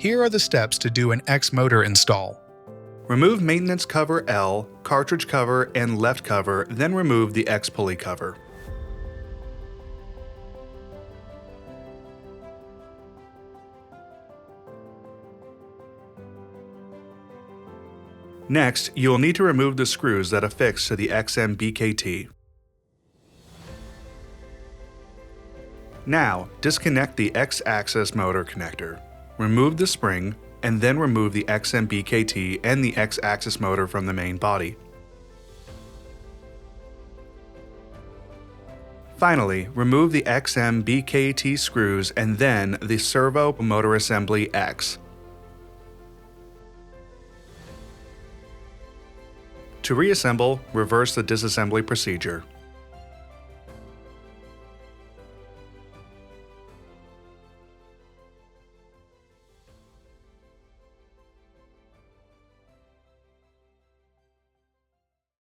Here are the steps to do an X motor install. Remove maintenance cover L, cartridge cover, and left cover, then remove the X pulley cover. Next, you will need to remove the screws that affix to the XM-BKT. Now, disconnect the X-axis motor connector. Remove the spring, and then remove the XM-BKT and the X-axis motor from the main body. Finally, remove the XM-BKT screws and then the servo motor assembly X. To reassemble, reverse the disassembly procedure.